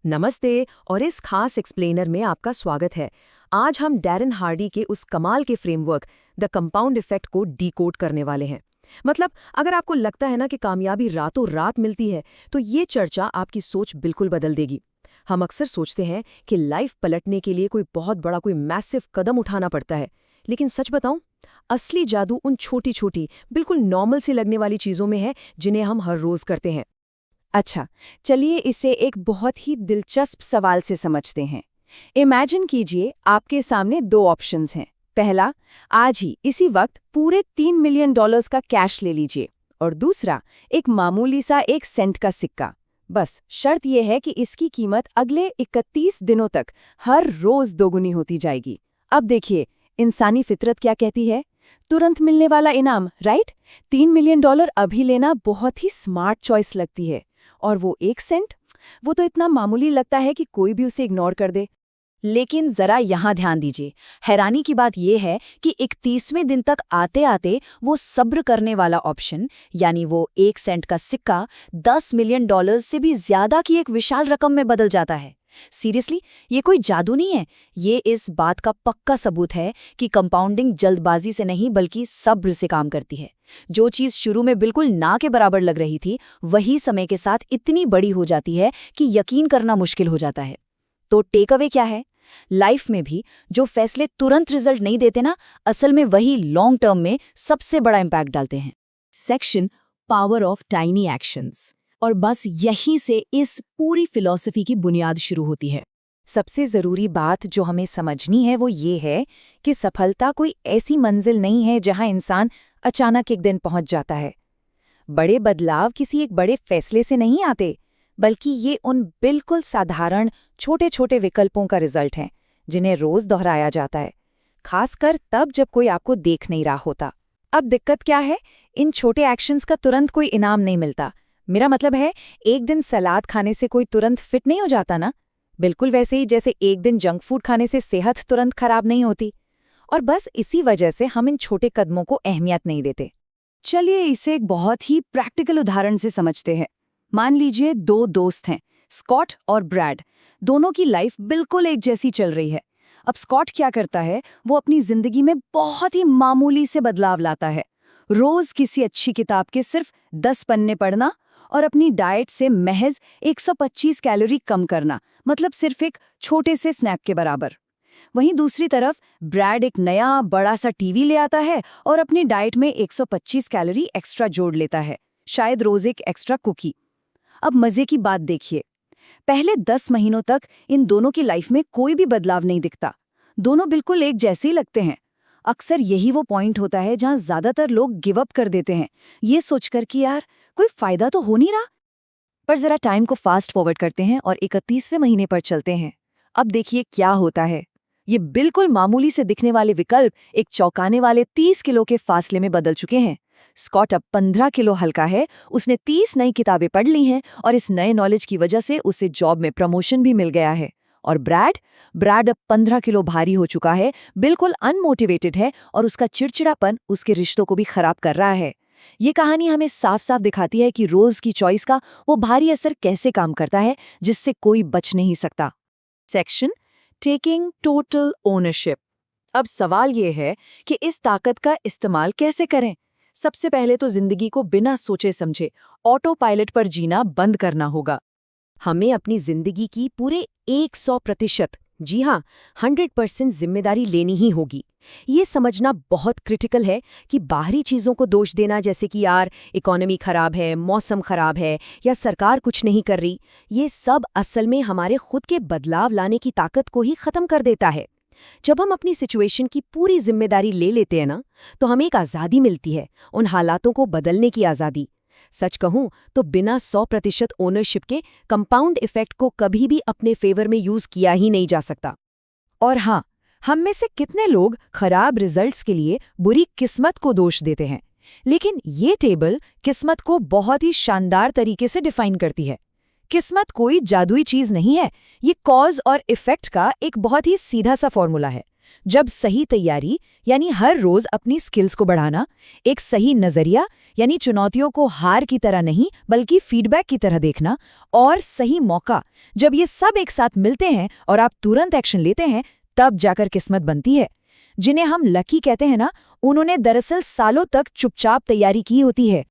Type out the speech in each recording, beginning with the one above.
नमस्ते और इस खास एक्सप्लेनर में आपका स्वागत है। आज हम डैरेन हार्डी के उस कमाल के फ्रेमवर्क द कंपाउंड इफेक्ट को डिकोड करने वाले हैं। मतलब अगर आपको लगता है ना कि कामयाबी रातों रात मिलती है, तो ये चर्चा आपकी सोच बिल्कुल बदल देगी। हम अक्सर सोचते हैं कि लाइफ पलटने के लिए कोई बहुत बड़ा कोई मैसिव कदम उठाना पड़ता है, लेकिन सच बताऊं, असली जादू उन छोटी छोटी बिल्कुल नॉर्मल सी लगने वाली चीजों में है जिन्हें हम हर रोज करते हैं। अच्छा, चलिए इसे एक बहुत ही दिलचस्प सवाल से समझते हैं। इमेजिन कीजिए आपके सामने दो ऑप्शंस हैं। पहला, आज ही इसी वक्त पूरे $3 मिलियन का कैश ले लीजिए, और दूसरा, एक मामूली सा 1 सेंट का सिक्का। बस शर्त यह है कि इसकी कीमत अगले 31 दिनों तक हर रोज दोगुनी होती जाएगी। अब देखिए, इंसानी फितरत क्या कहती है? तुरंत मिलने वाला इनाम, राइट? $3 मिलियन अभी लेना बहुत ही स्मार्ट चॉइस लगती है। और वो 1 सेंट, वो तो इतना मामूली लगता है कि कोई भी उसे इग्नोर कर दे। लेकिन जरा यहाँ ध्यान दीजिए, हैरानी की बात यह है कि 31वें दिन तक आते आते वो सब्र करने वाला ऑप्शन, यानी वो 1 सेंट का सिक्का, $10 मिलियन से भी ज्यादा की एक विशाल रकम में बदल जाता है। सीरियसली, ये कोई जादू नहीं है, ये इस बात का पक्का सबूत है कि कंपाउंडिंग जल्दबाजी से नहीं बल्कि सब्र से काम करती है। जो चीज शुरू में बिल्कुल ना के बराबर लग रही थी, वही समय के साथ इतनी बड़ी हो जाती है कि यकीन करना मुश्किल हो जाता है। तो टेक अवे क्या है? लाइफ में भी जो फैसले तुरंत रिजल्ट नहीं देते ना, असल में वही लॉन्ग टर्म में सबसे बड़ा इम्पैक्ट डालते हैं। Section power of tiny actions. और बस यहीं से इस पूरी फिलॉसफी की बुनियाद शुरू होती है। सबसे जरूरी बात जो हमें समझनी है वो ये है कि सफलता कोई ऐसी मंजिल नहीं है जहां इंसान अचानक एक दिन पहुंच जाता है। बड़े बदलाव किसी एक बड़े फैसले से नहीं आते, बल्कि ये उन बिल्कुल साधारण छोटे छोटे विकल्पों का रिजल्ट हैं जिन्हें रोज दोहराया जाता है, खासकर तब जब कोई आपको देख नहीं रहा होता। अब दिक्कत क्या है? इन छोटे एक्शंस का तुरंत कोई इनाम नहीं मिलता। मेरा मतलब है, एक दिन सलाद खाने से कोई तुरंत फिट नहीं हो जाता ना। बिल्कुल वैसे ही जैसे एक दिन जंक फूड खाने से सेहत तुरंत खराब नहीं होती। और बस इसी वजह से हम इन छोटे कदमों को अहमियत नहीं देते। चलिए इसे एक बहुत ही प्रैक्टिकल उदाहरण से समझते हैं। मान लीजिए दो दोस्त हैं, स्कॉट और ब्रैड। दोनों की लाइफ बिल्कुल एक जैसी चल रही है। अब स्कॉट क्या करता है? वो अपनी जिंदगी में बहुत ही मामूली से बदलाव लाता है। रोज किसी अच्छी किताब के सिर्फ 10 पन्ने पढ़ना और अपनी डाइट से महज 125 कैलोरी कम करना, मतलब सिर्फ एक छोटे से स्नैक के बराबर। वहीं दूसरी तरफ ब्रैड एक नया बड़ा सा टीवी ले आता है और अपनी डाइट में 125 कैलोरी एक्स्ट्रा जोड़ लेता है, शायद रोज एक एक्स्ट्रा कुकी। अब मजे की बात देखिए, पहले 10 महीनों तक इन दोनों की लाइफ में कोई भी बदलाव नहीं दिखता। दोनों बिल्कुल एक जैसे ही लगते हैं। अक्सर यही वो पॉइंट होता है जहां ज्यादातर लोग गिव अप कर देते हैं, ये सोचकर कि यार कोई फायदा तो हो नहीं रहा। पर जरा टाइम को फास्ट फॉरवर्ड करते हैं और 31वें महीने पर चलते हैं। अब देखिए क्या होता है। ये बिल्कुल मामूली से दिखने वाले विकल्प एक चौंकाने वाले 30 किलो के फासले में बदल चुके हैं। स्कॉट अब 15 किलो हल्का है, उसने 30 नई किताबें पढ़ ली हैं और इस नए नॉलेज की वजह से उसे जॉब में प्रमोशन भी मिल गया है। और ब्रैड अब 15 किलो भारी हो चुका है, बिल्कुल अनमोटिवेटेड है और उसका चिड़चिड़ापन उसके रिश्तों को भी खराब कर रहा है। ये कहानी हमें साफ साफ दिखाती है कि रोज की चॉइस का वो भारी असर कैसे काम करता है, जिससे कोई बच नहीं सकता। Section taking total ownership. अब सवाल ये है कि इस ताकत का इस्तेमाल कैसे करें। सबसे पहले तो जिंदगी को बिना सोचे समझे ऑटो पायलट पर जीना बंद करना होगा। हमें अपनी जिंदगी की पूरे 100%, जी हाँ 100% जिम्मेदारी लेनी ही होगी। ये समझना बहुत क्रिटिकल है कि बाहरी चीज़ों को दोष देना, जैसे कि यार इकोनॉमी खराब है, मौसम खराब है या सरकार कुछ नहीं कर रही, ये सब असल में हमारे खुद के बदलाव लाने की ताकत को ही ख़त्म कर देता है। जब हम अपनी सिचुएशन की पूरी जिम्मेदारी ले लेते हैं ना, तो हमें एक आज़ादी मिलती है, उन हालातों को बदलने की आज़ादी। सच कहूं तो बिना 100% ओनरशिप के कंपाउंड इफेक्ट को कभी भी अपने फेवर में यूज किया ही नहीं जा सकता। और हाँ, हम में से कितने लोग खराब रिजल्ट्स के लिए बुरी किस्मत को दोष देते हैं, लेकिन ये टेबल किस्मत को बहुत ही शानदार तरीके से डिफाइन करती है। किस्मत कोई जादुई चीज नहीं है, ये कॉज और इफेक्ट का एक बहुत ही सीधा सा फॉर्मूला है। जब सही तैयारी यानी हर रोज अपनी स्किल्स को बढ़ाना, एक सही नजरिया यानी चुनौतियों को हार की तरह नहीं बल्कि फीडबैक की तरह देखना, और सही मौका, जब ये सब एक साथ मिलते हैं और आप तुरंत एक्शन लेते हैं, तब जाकर किस्मत बनती है। जिन्हें हम लकी कहते हैं ना, उन्होंने दरअसल सालों तक चुपचाप तैयारी की होती है।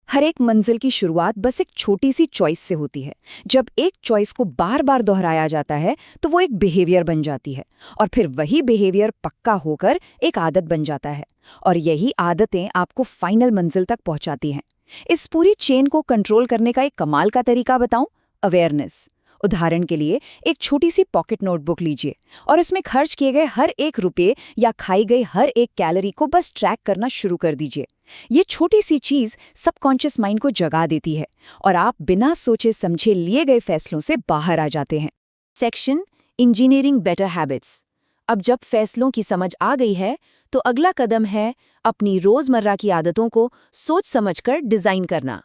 हर एक मंजिल की शुरुआत बस एक छोटी सी चॉइस से होती है। जब एक चॉइस को बार बार दोहराया जाता है तो वो एक बिहेवियर बन जाती है, और फिर वही बिहेवियर पक्का होकर एक आदत बन जाता है, और यही आदतें आपको फाइनल मंजिल तक पहुंचाती हैं। इस पूरी चेन को कंट्रोल करने का एक कमाल का तरीका बताऊं? अवेयरनेस। उदाहरण के लिए एक छोटी सी पॉकेट नोटबुक लीजिए और उसमें खर्च किए गए हर एक रुपये या खाई गई हर एक कैलोरी को बस ट्रैक करना शुरू कर दीजिए। ये छोटी सी चीज सबकॉन्शियस माइंड को जगा देती है और आप बिना सोचे समझे लिए गए फैसलों से बाहर आ जाते हैं। Section engineering better habits. अब जब फैसलों की समझ आ गई है तो अगला कदम है अपनी रोजमर्रा की आदतों को सोच समझकर डिजाइन करना।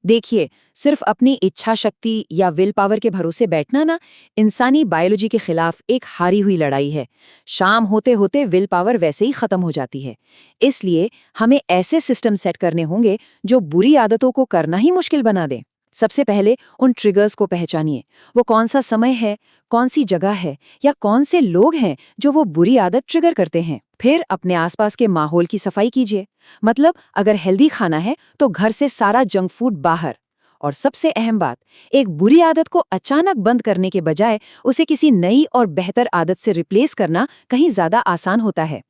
देखिए, सिर्फ अपनी इच्छा शक्ति या विल पावर के भरोसे बैठना ना, इंसानी बायोलॉजी के खिलाफ एक हारी हुई लड़ाई है। शाम होते होते विल पावर वैसे ही खत्म हो जाती है। इसलिए हमें ऐसे सिस्टम सेट करने होंगे जो बुरी आदतों को करना ही मुश्किल बना दें। सबसे पहले उन ट्रिगर्स को पहचानिए। वो कौन सा समय है, कौन सी जगह है, या कौन से लोग हैं जो वो बुरी आदत ट्रिगर करते हैं। फिर अपने आसपास के माहौल की सफाई कीजिए। मतलब अगर हेल्दी खाना है तो घर से सारा जंक फूड बाहर। और सबसे अहम बात, एक बुरी आदत को अचानक बंद करने के बजाय उसे किसी नई और बेहतर आदत से रिप्लेस करना कहीं ज्यादा आसान होता है।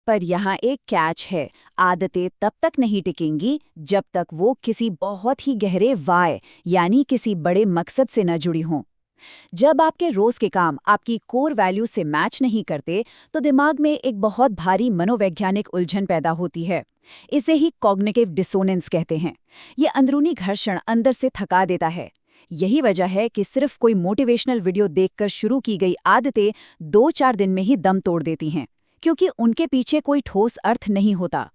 पर यहाँ एक कैच है, आदतें तब तक नहीं टिकेंगी जब तक वो किसी बहुत ही गहरे वाय यानी किसी बड़े मकसद से न जुड़ी हों। जब आपके रोज के काम आपकी कोर वैल्यू से मैच नहीं करते तो दिमाग में एक बहुत भारी मनोवैज्ञानिक उलझन पैदा होती है। इसे ही कॉग्निटिव डिसोनेंस कहते हैं। ये अंदरूनी घर्षण अंदर से थका देता है। यही वजह है कि सिर्फ कोई मोटिवेशनल वीडियो देखकर शुरू की गई आदतें 2-4 दिन में ही दम तोड़ देती हैं, क्योंकि उनके पीछे कोई ठोस अर्थ नहीं होता।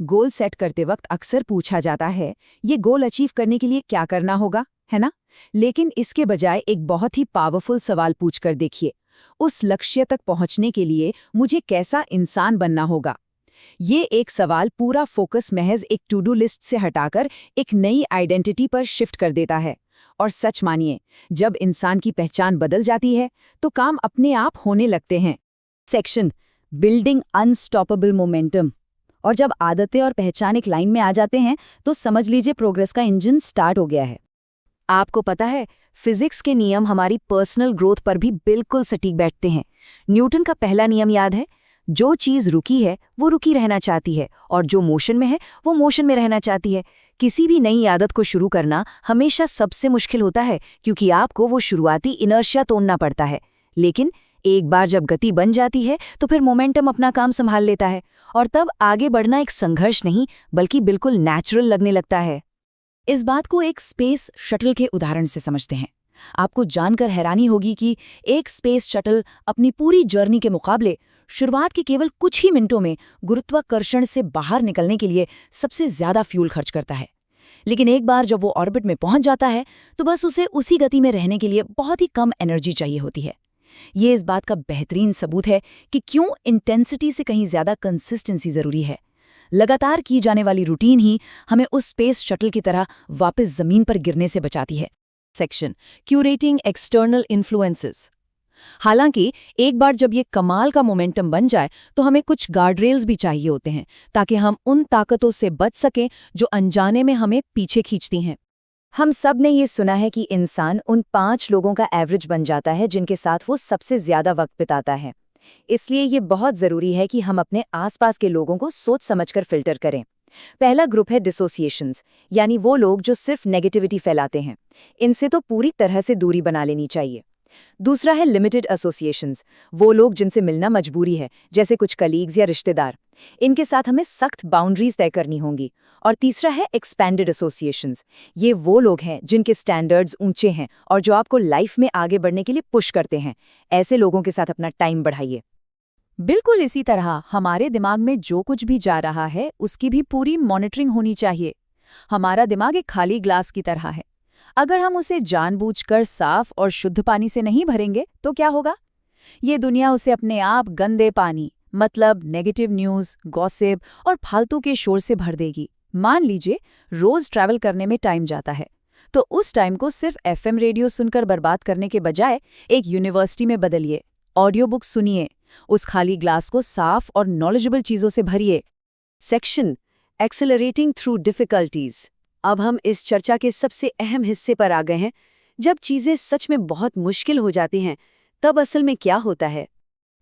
गोल सेट करते वक्त अक्सर पूछा जाता है, ये गोल अचीव करने के लिए क्या करना होगा, है ना? लेकिन इसके बजाय एक बहुत ही पावरफुल सवाल पूछकर देखिए, उस लक्ष्य तक पहुंचने के लिए मुझे कैसा इंसान बनना होगा? ये एक सवाल पूरा फोकस महज एक टू डू लिस्ट से हटाकर एक नई आइडेंटिटी पर शिफ्ट कर देता है। और सच मानिए, जब इंसान की पहचान बदल जाती है तो काम अपने आप होने लगते हैं। Section building unstoppable momentum. और जब आदतें और पहचान एक लाइन में आ जाते हैं तो समझ लीजिए प्रोग्रेस का इंजन स्टार्ट हो गया है। आपको पता है, फिजिक्स के नियम हमारी पर्सनल ग्रोथ पर भी बिल्कुल सटीक बैठते हैं। न्यूटन का पहला नियम याद है? जो चीज़ रुकी है वो रुकी रहना चाहती है, और जो मोशन में है वो मोशन में रहना चाहती है। किसी भी नई आदत को शुरू करना हमेशा सबसे मुश्किल होता है, क्योंकि आपको वो शुरुआती इनर्शिया तोड़ना पड़ता है। लेकिन एक बार जब गति बन जाती है तो फिर मोमेंटम अपना काम संभाल लेता है, और तब आगे बढ़ना एक संघर्ष नहीं बल्कि बिल्कुल नेचुरल लगने लगता है। इस बात को एक स्पेस शटल के उदाहरण से समझते हैं। आपको जानकर हैरानी होगी कि एक स्पेस शटल अपनी पूरी जर्नी के मुकाबले शुरुआत के केवल कुछ ही मिनटों में गुरुत्वाकर्षण से बाहर निकलने के लिए सबसे ज्यादा फ्यूल खर्च करता है। लेकिन एक बार जब वो ऑर्बिट में पहुंच जाता है तो बस उसे उसी गति में रहने के लिए बहुत ही कम एनर्जी चाहिए होती है। ये इस बात का बेहतरीन सबूत है कि क्यों इंटेंसिटी से कहीं ज्यादा कंसिस्टेंसी जरूरी है। लगातार की जाने वाली रूटीन ही हमें उस स्पेस शटल की तरह वापस जमीन पर गिरने से बचाती है। Section curating external influences. हालांकि एक बार जब ये कमाल का मोमेंटम बन जाए तो हमें कुछ गार्डरेल्स भी चाहिए होते हैं, ताकि हम उन ताकतों से बच सकें जो अनजाने में हमें पीछे खींचती हैं। हम सब ने ये सुना है कि इंसान उन 5 लोगों का एवरेज बन जाता है जिनके साथ वो सबसे ज्यादा वक्त बिताता है। इसलिए ये बहुत जरूरी है कि हम अपने आसपास के लोगों को सोच समझकर फिल्टर करें। पहला ग्रुप है डिसोसिएशंस, यानी वो लोग जो सिर्फ नेगेटिविटी फैलाते हैं। इनसे तो पूरी तरह से दूरी बना लेनी चाहिए। दूसरा है लिमिटेड एसोसिएशंस, वो लोग जिनसे मिलना मजबूरी है, जैसे कुछ कलीग्स या रिश्तेदार। इनके साथ हमें सख्त बाउंड्रीज तय करनी होंगी। और तीसरा है एक्सपेंडेड एसोसिएशंस, ये वो लोग हैं जिनके स्टैंडर्ड्स ऊंचे हैं और जो आपको लाइफ में आगे बढ़ने के लिए पुश करते हैं। ऐसे लोगों के साथ अपना टाइम बढ़ाइए। बिल्कुल इसी तरह हमारे दिमाग में जो कुछ भी जा रहा है उसकी भी पूरी मॉनिटरिंग होनी चाहिए। हमारा दिमाग एक खाली ग्लास की तरह है। अगर हम उसे जानबूझकर साफ और शुद्ध पानी से नहीं भरेंगे तो क्या होगा? ये दुनिया उसे अपने आप गंदे पानी मतलब नेगेटिव न्यूज़, गॉसिप और फालतू के शोर से भर देगी। मान लीजिए रोज ट्रैवल करने में टाइम जाता है, तो उस टाइम को सिर्फ एफएम रेडियो सुनकर बर्बाद करने के बजाय एक यूनिवर्सिटी में बदलिए, ऑडियो बुक सुनिए, उस खाली ग्लास को साफ और नॉलेजेबल चीजों से भरिए। Section accelerating through difficulties. अब हम इस चर्चा के सबसे अहम हिस्से पर आ गए हैं। जब चीजें सच में बहुत मुश्किल हो जाती हैं, तब असल में क्या होता है?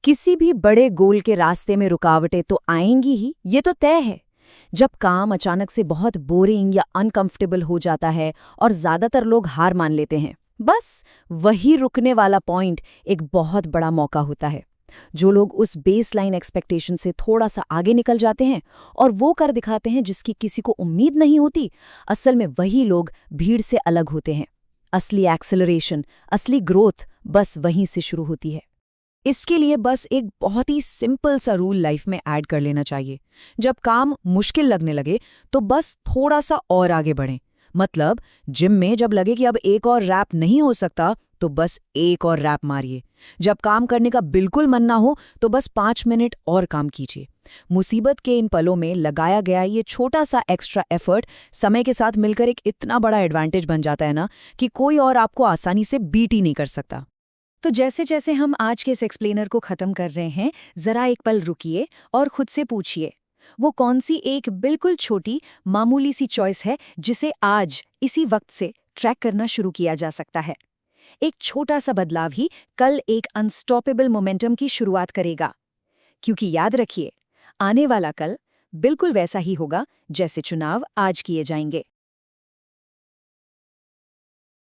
किसी भी बड़े गोल के रास्ते में रुकावटें तो आएंगी ही, ये तो तय है। जब काम अचानक से बहुत बोरिंग या अनकंफर्टेबल हो जाता है और ज्यादातर लोग हार मान लेते हैं, बस वही रुकने वाला पॉइंट एक बहुत बड़ा मौका होता है। जो लोग उस बेसलाइन एक्सपेक्टेशन से थोड़ा सा आगे निकल जाते हैं और वो कर दिखाते हैं जिसकी किसी को उम्मीद नहीं होती, असल में वही लोग भीड़ से अलग होते हैं। असली एक्सेलरेशन, असली ग्रोथ बस वहीं से शुरू होती है। इसके लिए बस एक बहुत ही सिंपल सा रूल लाइफ में ऐड कर लेना चाहिए। जब काम मुश्किल लगने लगे तो बस थोड़ा सा और आगे बढ़ें। मतलब जिम में जब लगे कि अब एक और रैप नहीं हो सकता, तो बस एक और रैप मारिए। जब काम करने का बिल्कुल मन ना हो तो बस 5 मिनट और काम कीजिए। मुसीबत के इन पलों में लगाया गया ये छोटा सा एक्स्ट्रा एफर्ट समय के साथ मिलकर एक इतना बड़ा एडवांटेज बन जाता है ना, कि कोई और आपको आसानी से बीट ही नहीं कर सकता। तो जैसे जैसे हम आज के इस एक्सप्लेनर को खत्म कर रहे हैं, जरा एक पल रुकिए और खुद से पूछिए, वो कौन सी एक बिल्कुल छोटी मामूली सी चॉइस है जिसे आज इसी वक्त से ट्रैक करना शुरू किया जा सकता है। एक छोटा सा बदलाव ही कल एक अनस्टॉपेबल मोमेंटम की शुरुआत करेगा। क्योंकि याद रखिए, आने वाला कल बिल्कुल वैसा ही होगा जैसे चुनाव आज किए जाएंगे।